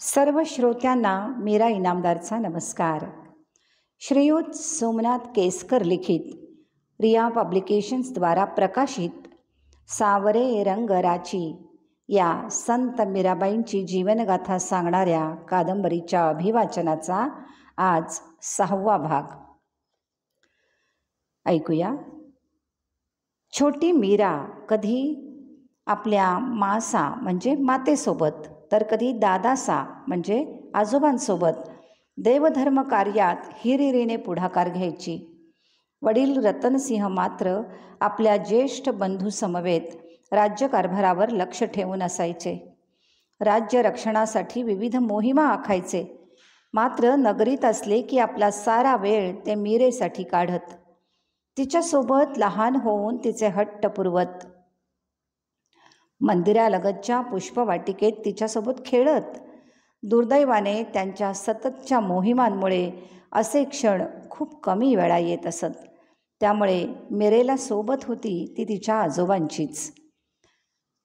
सर्व श्रोत्यांना मीरा इनामदारचा नमस्कार. श्रीयुत सोमनाथ केसकर लिखित रिया पब्लिकेशन्सद्वारा प्रकाशित सावरे रंग राची या संत मीराबाईंची जीवनगाथा सांगणाऱ्या कादंबरीच्या अभिवाचनाचा आज 6वा भाग ऐकूया. छोटी मीरा कधी आपल्या मासा म्हणजे मातेसोबत तर कधी दादासा म्हणजे आजोबांसोबत देवधर्म कार्यात हिरिरीने पुढाकार घ्यायची. वडील रतनसिंह मात्र आपल्या ज्येष्ठ बंधूसमवेत राज्यकारभारावर लक्ष ठेवून असायचे. राज्य रक्षणासाठी विविध मोहिमा आखायचे. मात्र नगरीत असले की आपला सारा वेळ ते मीरेसाठी काढत. तिच्यासोबत लहान होऊन तिचे हट्ट पुरवत. मंदिरालगतच्या पुष्पवाटिकेत तिच्यासोबत खेळत. दुर्दैवाने त्यांच्या सततच्या मोहिमांमुळे असे क्षण खूप कमी वेळा येत असत. त्यामुळे मीरेला सोबत होती ती तिच्या आजोबांचीच.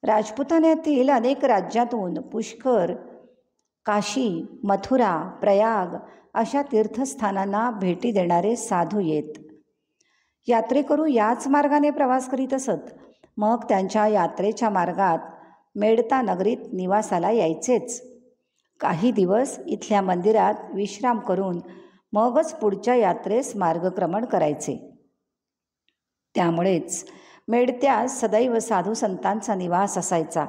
राजपुतान्यातील अनेक राज्यातून पुष्कर, काशी, मथुरा, प्रयाग अशा तीर्थस्थानांना भेटी देणारे साधू येत. यात्रेकरू याच मार्गाने प्रवास करीत असत. मग त्यांच्या यात्रेच्या मार्गात मेडता नगरीत निवासाला यायचेच. काही दिवस इथल्या मंदिरात विश्राम करून मगच पुढच्या यात्रेस मार्गक्रमण करायचे. त्यामुळेच मेडत्यात सदैव साधू संतांचा निवास असायचा.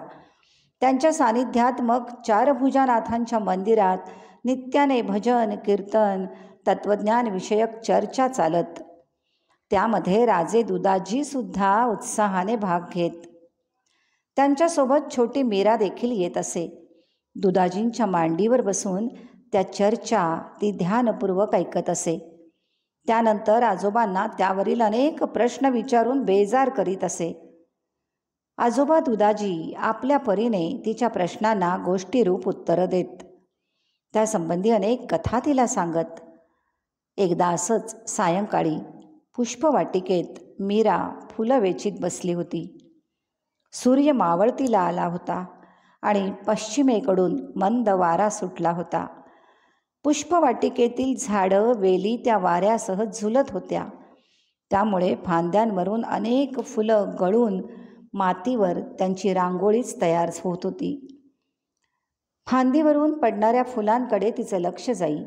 त्यांच्या सानिध्यात मग चारभुजानाथांच्या मंदिरात नित्याने भजन, कीर्तन, तत्त्वज्ञानविषयक चर्चा चालत. त्यामध्ये राजे दुदाजीसुद्धा उत्साहाने भाग घेत. त्यांच्यासोबत छोटी मीरा देखील येत असे. दुदाजींच्या मांडीवर बसून त्या चर्चा ती ध्यानपूर्वक ऐकत असे. त्यानंतर आजोबांना त्यावरील अनेक प्रश्न विचारून बेजार करीत असे. आजोबा दुदाजी आपल्या परीने तिच्या प्रश्नांना गोष्टीरूप उत्तरं देत. त्यासंबंधी अनेक कथा तिला सांगत. एकदा असंच सायंकाळी पुष्पवाटिकेत मीरा फुलं वेचीत बसली होती. सूर्य मावळतीला आला होता आणि पश्चिमेकडून मंद वारा सुटला होता. पुष्पवाटिकेतील झाडं, वेली त्या वाऱ्यासह झुलत होत्या. त्यामुळे फांद्यांवरून अनेक फुलं गळून मातीवर त्यांची रांगोळीच तयार होत होती. फांदीवरून पडणाऱ्या फुलांकडे तिचं लक्ष जाई.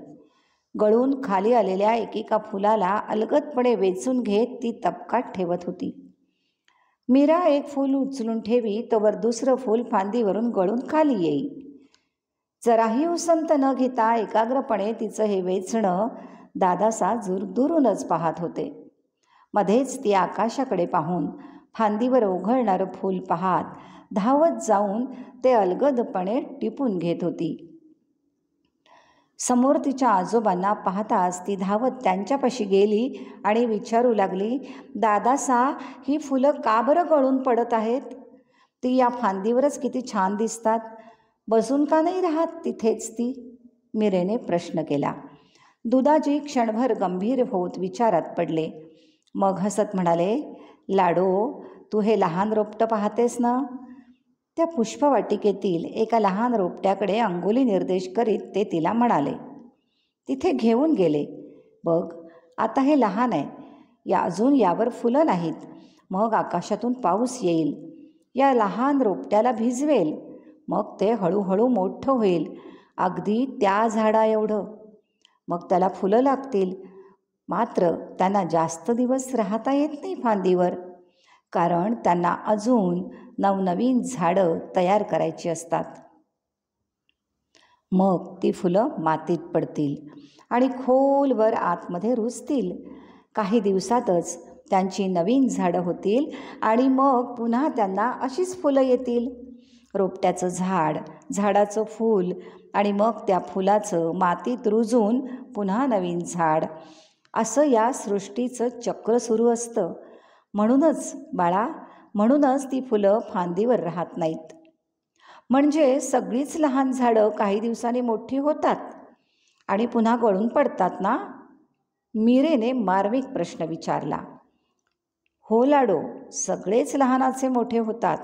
गळून खाली आलेल्या एकेका फुलाला अलगदपणे वेचून घेत ती तबकात ठेवत होती. मीरा एक फूल उचलून ठेवी तोवर दुसरं फूल फांदीवरून गळून खाली येई. जराही उसंत न घेता एकाग्रपणे तिचं हे वेचणं दादासा दुरूनच पाहत होते. मध्येच ती आकाशाकडे पाहून फांदीवर ओघळणारं फूल पाहत धावत जाऊन ते अलगदपणे टिपून घेत होती. समोर तिच्या आजोबांना पाहताच ती धावत त्यांच्यापाशी गेली आणि विचारू लागली, दादासा, ही फुलं का बरं गळून पडत आहेत? ती या फांदीवरच किती छान दिसतात. बसून का नाही राहत तिथेच ती? मीरेने प्रश्न केला. दुदाजी क्षणभर गंभीर होत विचारात पडले. मग हसत म्हणाले, लाडो, तू हे लहान रोपटं पाहतेस ना? त्या पुष्पवाटिकेतील एका लहान रोपट्याकडे अंगुली निर्देश करीत ते तिला म्हणाले. तिथे घेऊन गेले. बघ, आता हे लहान आहे. अजून यावर फुलं नाहीत. मग आकाशातून पाऊस येईल, या लहान रोपट्याला भिजवेल. मग ते हळूहळू मोठं होईल, अगदी त्या झाडा एवढं. मग त्याला फुलं लागतील. मात्र त्यांना जास्त दिवस राहता येत नाही फांदीवर, कारण त्यांना अजून नवनवीन झाडं तयार करायची असतात. मग ती फुलं मातीत पडतील आणि खोलवर आतमध्ये रुजतील. काही दिवसातच त्यांची नवीन झाडं होतील आणि मग पुन्हा त्यांना अशीच फुलं येतील. रोपट्याचं झाड, झाडाचं फूल आणि मग त्या फुलाचं मातीत रुजून पुन्हा नवीन झाड, असं या सृष्टीचं चक्र सुरू असतं. म्हणूनच बाळा, म्हणूनच ती फुलं फांदीवर राहत नाहीत. म्हणजे सगळीच लहान झाडं काही दिवसांनी मोठी होतात आणि पुन्हा गळून पडतात ना? मीरेने मार्मिक प्रश्न विचारला. हो लाडो, सगळेच लहानाचे मोठे होतात.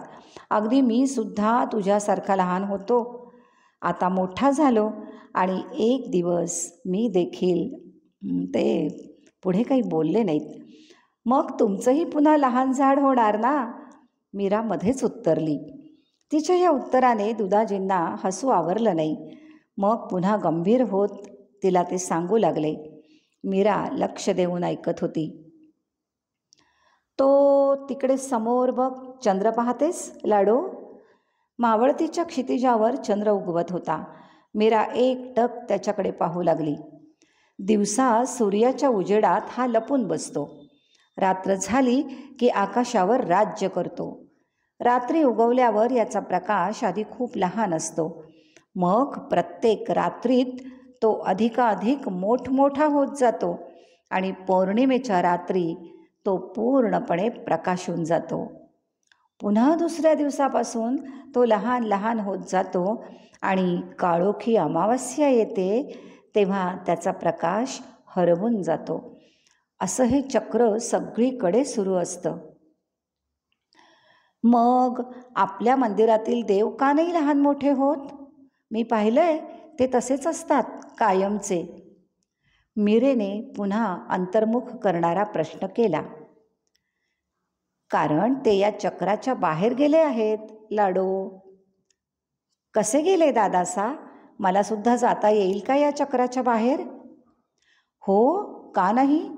अगदी मी सुद्धा तुझ्यासारखा लहान होतो. आता मोठा झालो आणि एक दिवस मी देखील ते पुढे काही बोलले नाहीत. मग तुमचंही पुन्हा लहान झाड होणार ना? मीरा मध्येच उत्तरली. तिच्या या उत्तराने दुधाजींना हसू आवरलं नाही. मग पुन्हा गंभीर होत तिला ते सांगू लागले. मीरा लक्ष देऊन ऐकत होती. तो तिकडे समोर बघ, चंद्र पाहतेस लाडो? मावळतीच्या क्षितिजावर चंद्र उगवत होता. मीरा एकटक त्याच्याकडे पाहू लागली. दिवसा सूर्याच्या उजेडात हा लपून बसतो. रात्र झाली की आकाशावर राज्य करतो. रात्री उगवल्यावर याचा प्रकाश आधी खूप लहान असतो. मग प्रत्येक रात्रीत तो अधिकाधिक मोठमोठा होत जातो आणि पौर्णिमेच्या रात्री तो पूर्णपणे प्रकाशून जातो. पुन्हा दुसऱ्या दिवसापासून तो लहान लहान होत जातो आणि काळोखी अमावस्या येते तेव्हा त्याचा प्रकाश हरवून जातो. असं हे चक्र सगळीकडे सुरू असतं. मग आपल्या मंदिरातील देव का नाही लहान मोठे होत? मी पाहिलंय ते तसेच असतात कायमचे. मीरेने पुन्हा अंतर्मुख करणारा प्रश्न केला. कारण ते या चक्राच्या बाहेर गेले आहेत लाडो. कसे गेले दादासा? मला सुद्धा जाता येईल का या चक्राच्या बाहेर? हो, का नाही?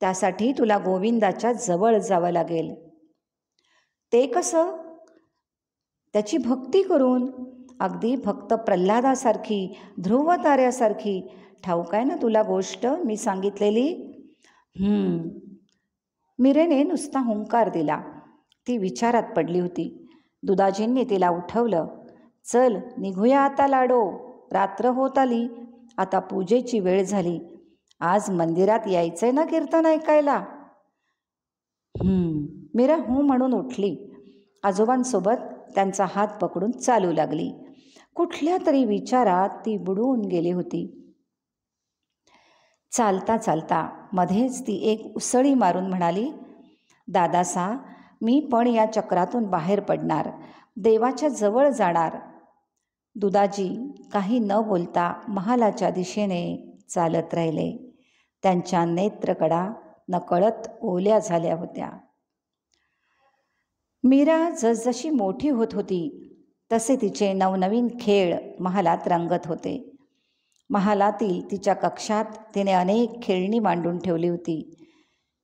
त्यासाठी तुला गोविंदाच्या जवळ जावं लागेल. ते कसं? त्याची भक्ती करून. अगदी भक्त प्रल्हादासारखी, ध्रुव ताऱ्यासारखी. ठाऊक आहे ना तुला गोष्ट मी सांगितलेली? मीरेने नुसता हुंकार दिला. ती विचारात पडली होती. दुधाजींनी तिला उठवलं. चल निघूया आता लाडो, रात्र होत आली. आता पूजेची वेळ झाली. आज मंदिरात यायचंय ना कीर्तन ऐकायला? मीरा म्हणून उठली. आजोबांसोबत त्यांचा हात पकडून चालू लागली. कुठल्या तरी विचारात ती बुडून गेली होती. चालता चालता मध्येच ती एक उसळी मारून म्हणाली, दादासा, मी पण या चक्रातून बाहेर पडणार, देवाच्या जवळ जाणार. दुधाजी काही न बोलता महालाच्या दिशेने चालत राहिले. त्यांच्या नेत्रकडा नकळत ओल्या झाल्या होत्या. मीरा जसजशी मोठी होत होती तसे तिचे नवनवीन खेळ महालात रंगत होते. महालातील तिच्या कक्षात तिने अनेक खेळणी मांडून ठेवली होती.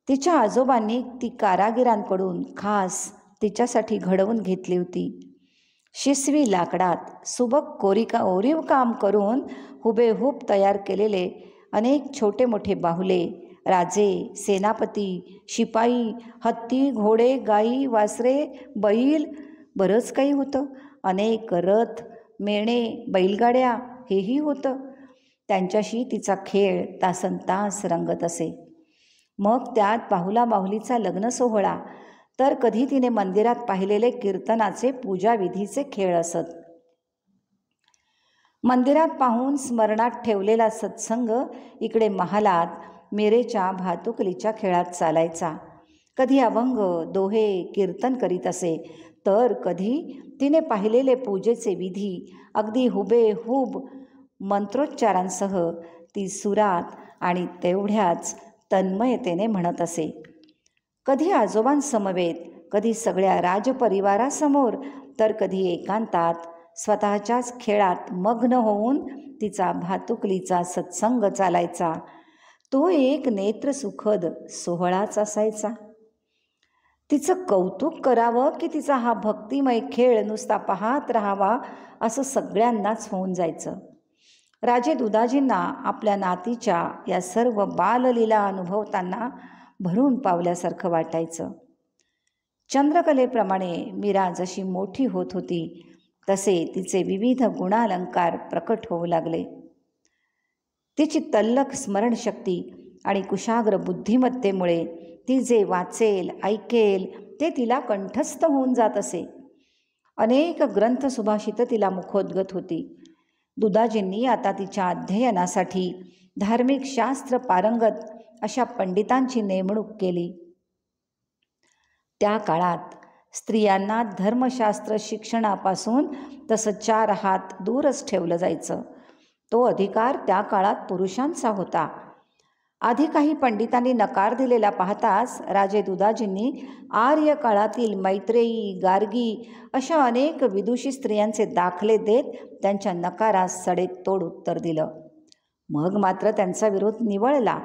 तिच्या आजोबांनी ती कारागिरांकडून खास तिच्यासाठी घडवून घेतली होती. शिसवी लाकडात सुबक ओरीव काम करून हुबेहूब तयार केलेले अनेक छोटे मोठे बाहुले, राजे, सेनापती, शिपाई, हत्ती, घोडे, गाई, वासरे, बैल, बरंच काही होतं. अनेक रथ, मेणे, बैलगाड्या हेही होतं. त्यांच्याशी तिचा खेळ तासनतास रंगत असे. मग त्यात बाहुला बाहुलीचा लग्न सोहळा, तर कधी तिने मंदिरात पाहिलेले कीर्तनाचे पूजाविधीचे खेळ असत. मंदिरात पाहून स्मरणात ठेवलेला सत्संग इकडे महालात मीरेच्या भातुकलीच्या खेळात चालायचा. कधी अभंग, दोहे, कीर्तन करीत असे, तर कधी तिने पाहिलेले पूजेचे विधी अगदी हुबेहूब मंत्रोच्चारांसह ती सुरात आणि तेवढ्याच तन्मयतेने म्हणत असे. कधी आजोबांसमवेत, कधी सगळ्या राजपरिवारासमोर, तर कधी एकांतात स्वतःच्याच खेळात मग्न होऊन तिचा भातुकलीचा सत्संग चालायचा. तो एक नेत्रसुखद सोहळाच असायचा. तिचं कौतुक करावं की तिचा हा भक्तिमय खेळ नुसता पाहत राहावा असं सगळ्यांनाच होऊन जायचं. राजे दुधाजींना आपल्या नातीच्या या सर्व बाललीला अनुभवताना भरून पावल्यासारखं वाटायचं. चंद्रकलेप्रमाणे मीरा जशी मोठी होत होती तसे तिचे विविध गुणालंकार प्रकट होऊ लागले. तिची तल्लख स्मरणशक्ती आणि कुशाग्र बुद्धिमत्तेमुळे ती जे वाचेल, ऐकेल ते तिला कंठस्थ होऊन जात असे. अनेक ग्रंथ सुभाषितं तिला मुखोद्गत होती. दुधाजींनी आता तिच्या अध्ययनासाठी धार्मिक शास्त्र पारंगत अशा पंडितांची नेमणूक केली. त्या काळात स्त्रियांना धर्मशास्त्र शिक्षणापासून तसं 4 हात दूरच ठेवलं जायचं. तो अधिकार त्या काळात पुरुषांचा होता. आधी काही पंडितांनी नकार दिलेला पाहताच राजे दुदाजींनी आर्य काळातील मैत्रेयी, गार्गी अशा अनेक विदुषी स्त्रियांचे दाखले देत त्यांच्या नकारास सडेतोड उत्तर दिलं. मग मात्र त्यांचा विरोध निवळला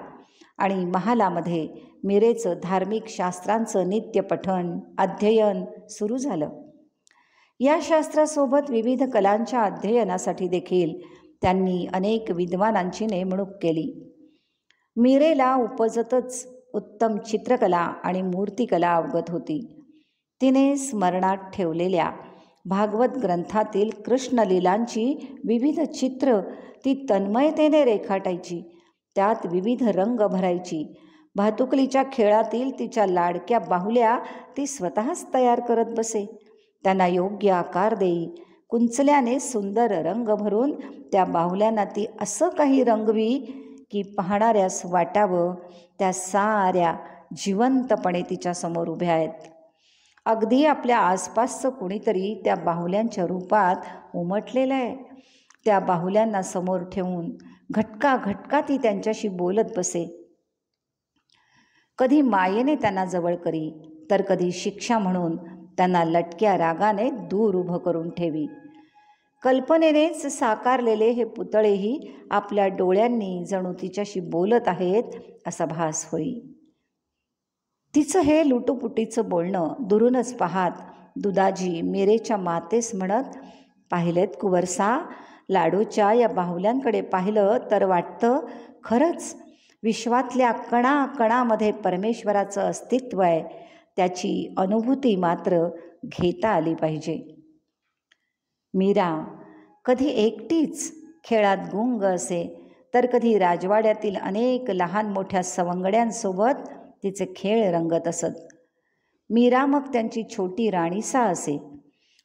आणि महालामध्ये मीरेचं धार्मिक शास्त्रांचं नित्य पठण, अध्ययन सुरू झालं. या शास्त्रासोबत विविध कलांच्या अध्ययनासाठी देखील त्यांनी अनेक विद्वानांची नेमणूक केली. मीरेला उपजतच उत्तम चित्रकला आणि मूर्तिकला अवगत होती. तिने स्मरणात ठेवलेल्या भागवत ग्रंथातील कृष्णलीलांची विविध चित्र ती तन्मयतेने रेखाटायची, त्यात विविध रंग भरायची. भातुकलीच्या खेळातील तिच्या लाडक्या बाहुल्या ती स्वतःच तयार करत बसे. त्यांना योग्य आकार देई. कुंचल्याने सुंदर रंग भरून त्या बाहुल्यांना ती असं काही रंगवी की पाहणाऱ्यास वाटावं त्या साऱ्या जिवंतपणे तिच्यासमोर उभ्या आहेत. अगदी आपल्या आसपासचं कुणीतरी त्या बाहुल्यांच्या रूपात उमटलेलं आहे. त्या बाहुल्यांना समोर ठेवून घटका घटका ती त्यांच्याशी बोलत बसे. कधी मायेने त्यांना जवळ करी, तर कधी शिक्षा म्हणून त्यांना लटक्या रागाने दूर उभं करून ठेवी. कल्पनेनेच साकारलेले हे पुतळेही आपल्या डोळ्यांनी जणू तिच्याशी बोलत आहेत असा भास होई. तिचं हे लुटुपुटीचं बोलणं दुरूनच पाहात दुदाजी मीरेच्या मातेस म्हणत, "पाहिलेत कुंवरसा, लाडूच्या या बाहुल्यांकडे पाहिलं तर वाटतं खरंच विश्वातल्या कणाकणामध्ये परमेश्वराचं अस्तित्व आहे. त्याची अनुभूती मात्र घेता आली पाहिजे." मीरा कधी एकटीच खेळात गुंग असे, तर कधी राजवाड्यातील अनेक लहान मोठ्या सवंगड्यांसोबत तिचे खेळ रंगत असत. मीरा मग त्यांची छोटी राणीसा असे.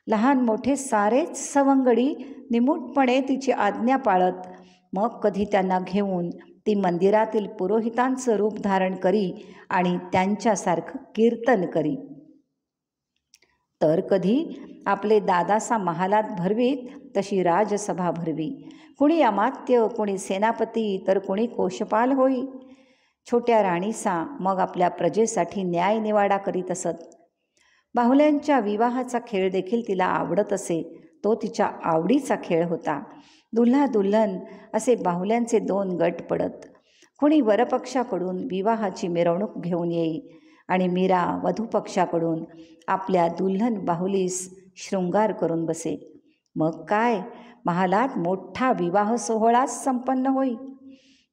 लहान मोठे सारेच सवंगडी निमूटपणे तिची आज्ञा पाळत. मग कधी त्यांना घेऊन ती मंदिरातील पुरोहितांचं रूप धारण करी आणि त्यांच्यासारखं कीर्तन करी. तर कधी आपले दादासा महालात भरवीत तशी राजसभा भरवी. कुणी अमात्य, कुणी सेनापती, तर कुणी कोशपाल होई. छोट्या राणीसा मग आपल्या प्रजेसाठी न्यायनिवाडा करीत असत. बाहुल्यांच्या विवाहाचा खेळ देखील तिला आवडत असे. तो तिच्या आवडीचा खेळ होता. दुल्हा दुल्हन असे बाहुल्यांचे 2 गट पडत. कुणी वरपक्षाकडून विवाहाची मिरवणूक घेऊन येई आणि मीरा वधूपक्षाकडून आपल्या दुल्हन बाहुलीस शृंगार करून बसे. मग काय, महालात मोठा विवाह सोहळाच संपन्न होई.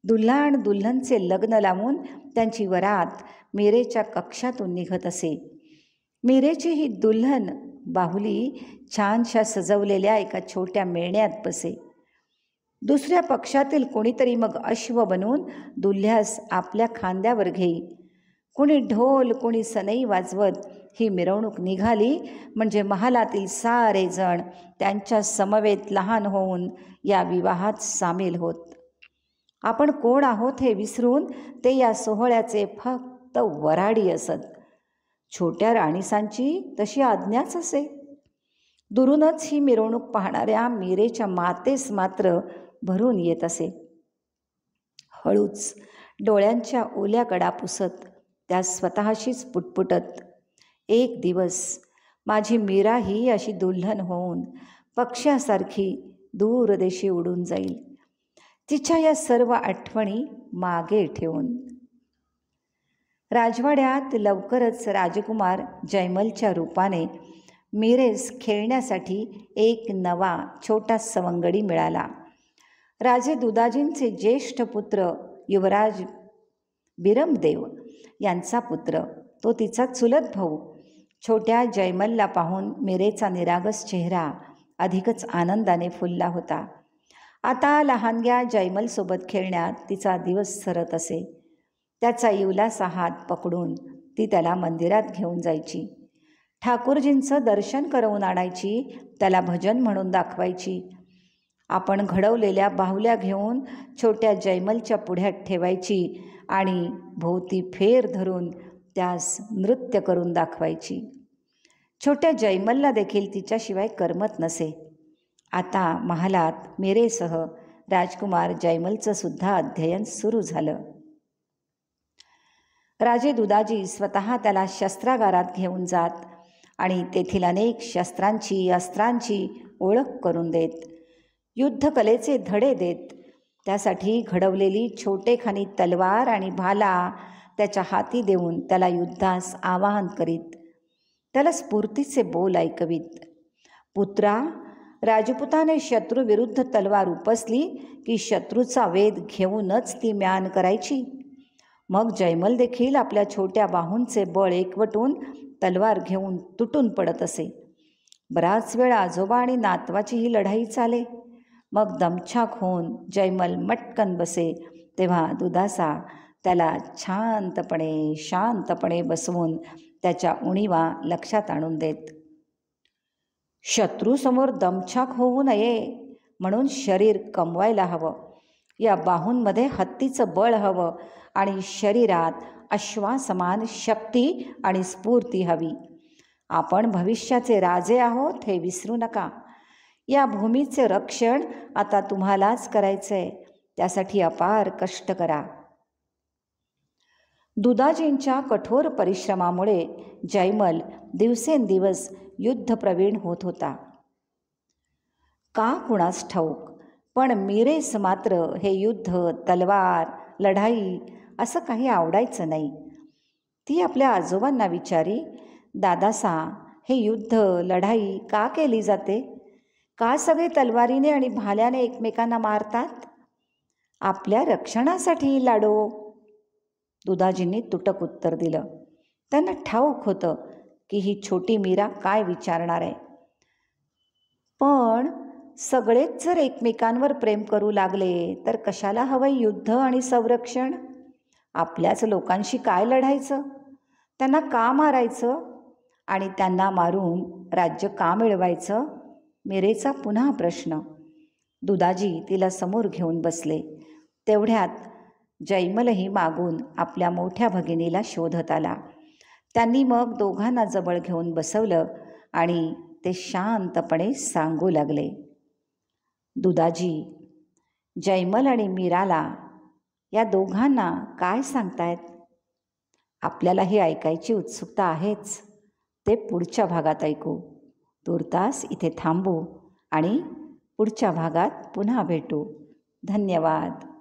दुल्हा आणि दुल्हनचे लग्न लावून त्यांची वरात मीरेच्या कक्षातून निघत असे. मीरेची ही दुल्हन बाहुली छानशा सजवलेल्या एका छोट्या मेळण्यात बसे. दुसऱ्या पक्षातील कोणीतरी मग अश्व बनवून दुल्ह्यास आपल्या खांद्यावर घेई. कुणी ढोल, कुणी सनई वाजवत ही मिरवणूक निघाली म्हणजे महालातील सारे जण त्यांच्या समवेत लहान होऊन या विवाहात सामील होत. आपण कोण आहोत हे विसरून ते या सोहळ्याचे फक्त वऱ्हाडी असत. छोट्या राणीसांची तशी आज्ञाच असे. दुरूनच ही मिरवणूक पाहणाऱ्या मीरेच्या मातेस मात्र भरून येत असे. हळूच डोळ्यांच्या ओल्या कडा पुसत त्या स्वतःशीच पुटपुटत, "एक दिवस माझी मीरा ही अशी दुल्हन होऊन पक्ष्यासारखी दूरदेशी उडून जाईल, तिच्या या सर्व आठवणी मागे ठेवून." राजवाड्यात लवकरच राजकुमार जयमलच्या रूपाने मीरेस खेळण्यासाठी एक नवा छोटा सवंगडी मिळाला. राजे दुदाजींचे ज्येष्ठ पुत्र युवराज बिरमदेव यांचा पुत्र, तो तिचा चुलत भाऊ. छोट्या जयमलला पाहून मीरेचा निरागस चेहरा अधिकच आनंदाने फुलला होता. आता लहानग्या जयमलसोबत खेळण्यात तिचा दिवस सरत असे. त्याचा इवलासा हात पकडून ती त्याला मंदिरात घेऊन जायची. ठाकूरजींचं दर्शन करवून आणायची. त्याला भजन म्हणून दाखवायची. आपण घडवलेल्या बाहुल्या घेऊन छोट्या जयमलच्या पुढ्यात ठेवायची आणि भोवती फेर धरून त्यास नृत्य करून दाखवायची. छोट्या जयमलला देखील तिच्याशिवाय करमत नसे. आता महालात मीरेसह राजकुमार जयमलचं सुद्धा अध्ययन सुरू झालं. राजे दुधाजी स्वतः त्याला शस्त्रागारात घेऊन जात आणि तेथील अनेक शस्त्रांची अस्त्रांची ओळख करून देत, युद्धकलेचे धडे देत. त्यासाठी घडवलेली छोटेखानी तलवार आणि भाला त्याच्या हाती देऊन त्याला युद्धास आवाहन करीत, त्याला स्फूर्तीचे बोल ऐकवीत. पुत्रा, राजपुताने शत्रूविरुद्ध तलवार उपसली की शत्रूचा वेध घेऊनच ती म्यान करायची. मग जयमल देखील आपल्या छोट्या बाहूंचे बळ एकवटून तलवार घेऊन तुटून पडत असे. बराच वेळ आजोबा आणि नातवाची ही लढाई चाले. मग दमछाक होऊन जयमल मटकन बसे, तेव्हा दुधासा त्याला शांतपणे बसवून त्याच्या उणीवा लक्षात आणून देत. शत्रूसमोर दमछाक होऊ नये म्हणून शरीर कमवायला हवं. या बाहूंमध्ये हत्तीचं बळ हवं आणि शरीरात अश्वासमान शक्ती आणि स्फूर्ती हवी. आपण भविष्याचे राजे आहोत हे विसरू नका. या भूमीचे रक्षण आता तुम्हालाच करायचंय. त्यासाठी अपार कष्ट करा. दुधाजींच्या कठोर परिश्रमामुळे जयमल दिवसेंदिवस युद्धप्रवीण होत होता. का कुणास ठाऊक, पण मीरेस मात्र हे युद्ध, तलवार, लढाई असं काही आवडायचं नाही. ती आपल्या आजोबांना विचारी, दादासा, हे युद्ध, लढाई का केली जाते? का सगळे तलवारीने आणि भाल्याने एकमेकांना मारतात? आपल्या रक्षणासाठी लाडो. दुधाजींनी तुटक उत्तर दिलं. त्यांना ठाऊक होतं की ही छोटी मीरा काय विचारणार आहे. पण सगळेच जर एकमेकांवर प्रेम करू लागले तर कशाला हवंय युद्ध आणि संरक्षण? आपल्याच लोकांशी काय लढायचं? त्यांना का मारायचं? आणि त्यांना मारून राज्य का मिळवायचं? मीरेचा पुन्हा प्रश्न. दुधाजी तिला समोर घेऊन बसले. तेवढ्यात जयमलही मागून आपल्या मोठ्या भगिनीला शोधत आला. त्यांनी मग दोघांना जवळ घेऊन बसवलं आणि ते शांतपणे सांगू लागले. दुधाजी, जयमल आणि मीराला, या दोघांना काय सांगतायत? आपल्याला हे ऐकायची उत्सुकता आहेच. ते पुढच्या भागात ऐकू. तूर्तास इथे थांबू आणि पुढच्या भागात पुन्हा भेटू. धन्यवाद.